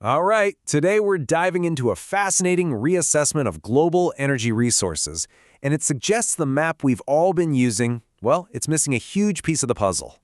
All right, today we're diving into a fascinating reassessment of global energy resources, and it suggests the map we've all been using, well, it's missing a huge piece of the puzzle.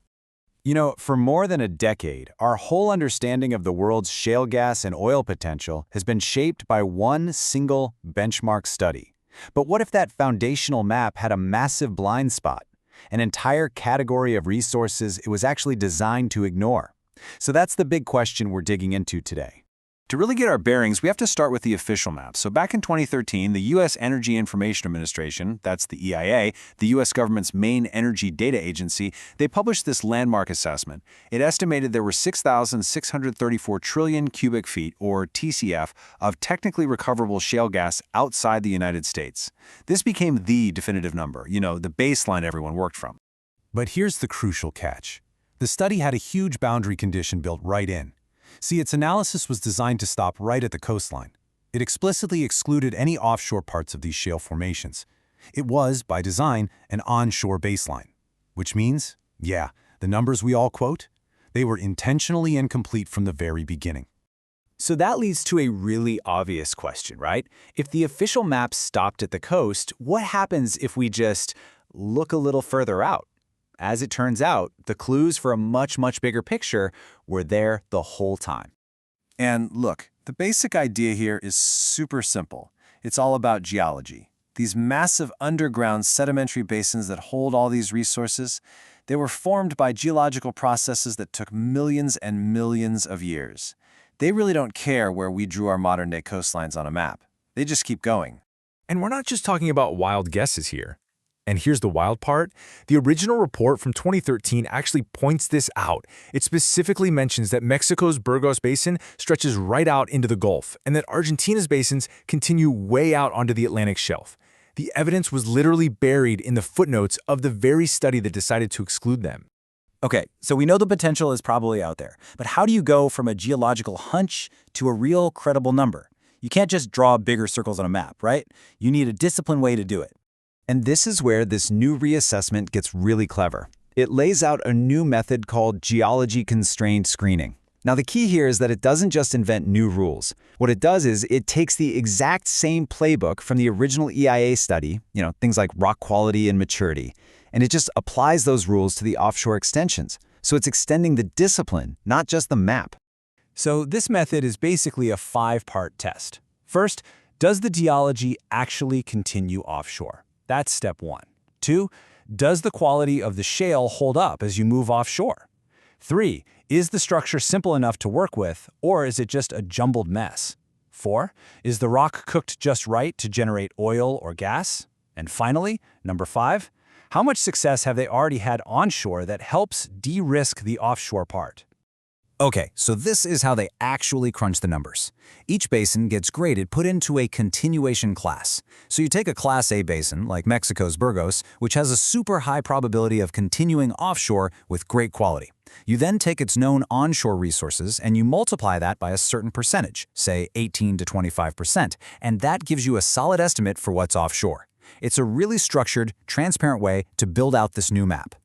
For more than a decade, our whole understanding of the world's shale gas and oil potential has been shaped by one single benchmark study. But what if that foundational map had a massive blind spot, an entire category of resources it was actually designed to ignore? So that's the big question we're digging into today. To really get our bearings, we have to start with the official map. So back in 2013, the U.S. Energy Information Administration, that's the EIA, the U.S. government's main energy data agency, they published this landmark assessment. It estimated there were 6,634 trillion cubic feet, or TCF, of technically recoverable shale gas outside the United States. This became the definitive number, the baseline everyone worked from. But here's the crucial catch. The study had a huge boundary condition built right in. See, its analysis was designed to stop right at the coastline. It explicitly excluded any offshore parts of these shale formations. It was, by design, an onshore baseline. Which means, the numbers we all quote, they were intentionally incomplete from the very beginning. So that leads to a really obvious question, right? If the official map stopped at the coast, what happens if we just look a little further out? As it turns out, the clues for a much, much bigger picture were there the whole time. And look, the basic idea here is super simple. It's all about geology. These massive underground sedimentary basins that hold all these resources, they were formed by geological processes that took millions and millions of years. They really don't care where we drew our modern-day coastlines on a map. They just keep going. And we're not just talking about wild guesses here. And here's the wild part. The original report from 2013 actually points this out. It specifically mentions that Mexico's Burgos Basin stretches right out into the Gulf, and that Argentina's basins continue way out onto the Atlantic shelf. The evidence was literally buried in the footnotes of the very study that decided to exclude them. Okay, so we know the potential is probably out there, but how do you go from a geological hunch to a real credible number? You can't just draw bigger circles on a map, right? You need a disciplined way to do it. And this is where this new reassessment gets really clever. It lays out a new method called geology-constrained screening. Now, the key here is that it doesn't just invent new rules. What it does is it takes the exact same playbook from the original EIA study, things like rock quality and maturity, and it just applies those rules to the offshore extensions. So it's extending the discipline, not just the map. So this method is basically a 5-part test. First, does the geology actually continue offshore? That's step 1. 2, does the quality of the shale hold up as you move offshore? 3, is the structure simple enough to work with, or is it just a jumbled mess? 4, is the rock cooked just right to generate oil or gas? And finally, number 5, how much success have they already had onshore that helps de-risk the offshore part? Okay, so this is how they actually crunch the numbers. Each basin gets graded put into a continuation class. So you take a Class A basin, like Mexico's Burgos, which has a super high probability of continuing offshore with great quality. You then take its known onshore resources and you multiply that by a certain percentage, say 18 to 25%, and that gives you a solid estimate for what's offshore. It's a really structured, transparent way to build out this new map.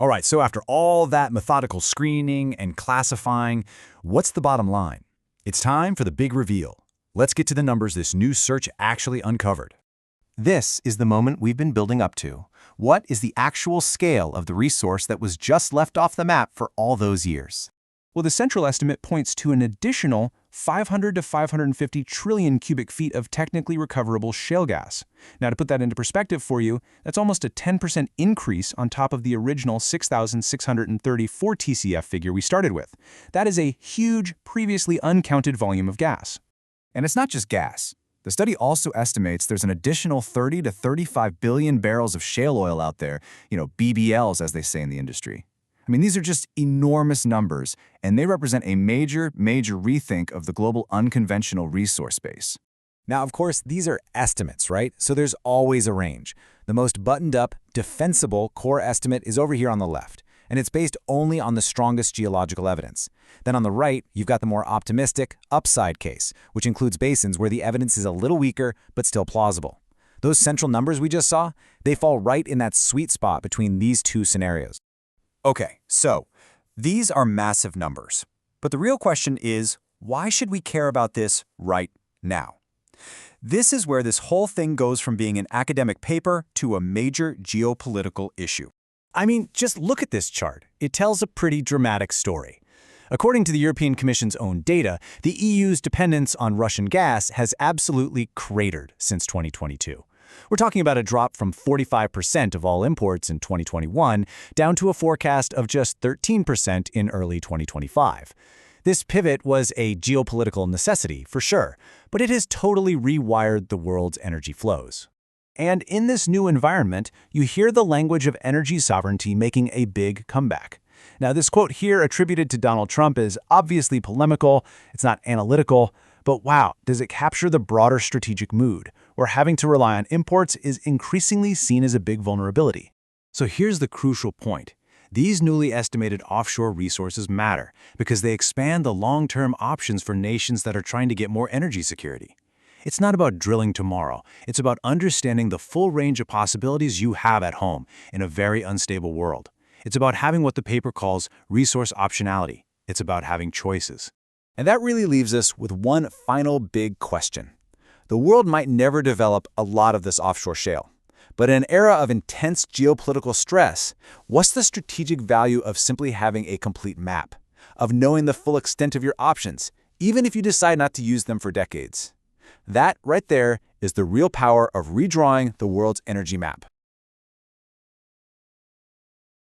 All right, so after all that methodical screening and classifying, what's the bottom line? It's time for the big reveal. Let's get to the numbers this new search actually uncovered. This is the moment we've been building up to. What is the actual scale of the resource that was just left off the map for all those years? Well, the central estimate points to an additional 500 to 550 trillion cubic feet of technically recoverable shale gas. Now, to put that into perspective for you, that's almost a 10% increase on top of the original 6,634 TCF figure we started with. That is a huge, previously uncounted volume of gas. And it's not just gas. The study also estimates there's an additional 30 to 35 billion barrels of shale oil out there, BBLs as they say in the industry. I mean, these are just enormous numbers, and they represent a major rethink of the global unconventional resource base. Now, of course, these are estimates, right? So there's always a range. The most buttoned-up, defensible core estimate is over here on the left, and it's based only on the strongest geological evidence. Then on the right, you've got the more optimistic upside case, which includes basins where the evidence is a little weaker but still plausible. Those central numbers we just saw, they fall right in that sweet spot between these two scenarios. Okay, so these are massive numbers. But the real question is, why should we care about this right now? This is where this whole thing goes from being an academic paper to a major geopolitical issue. I mean, just look at this chart. It tells a pretty dramatic story. According to the European Commission's own data, the EU's dependence on Russian gas has absolutely cratered since 2022. We're talking about a drop from 45% of all imports in 2021 down to a forecast of just 13% in early 2025. This pivot was a geopolitical necessity, for sure, but it has totally rewired the world's energy flows. And in this new environment, you hear the language of energy sovereignty making a big comeback. Now, this quote here attributed to Donald Trump is obviously polemical, it's not analytical, but wow, does it capture the broader strategic mood, where having to rely on imports is increasingly seen as a big vulnerability. So here's the crucial point. These newly estimated offshore resources matter because they expand the long-term options for nations that are trying to get more energy security. It's not about drilling tomorrow. It's about understanding the full range of possibilities you have at home in a very unstable world. It's about having what the paper calls resource optionality. It's about having choices. And that really leaves us with one final big question. The world might never develop a lot of this offshore shale. But in an era of intense geopolitical stress, what's the strategic value of simply having a complete map? Of knowing the full extent of your options, even if you decide not to use them for decades? That right there is the real power of redrawing the world's energy map.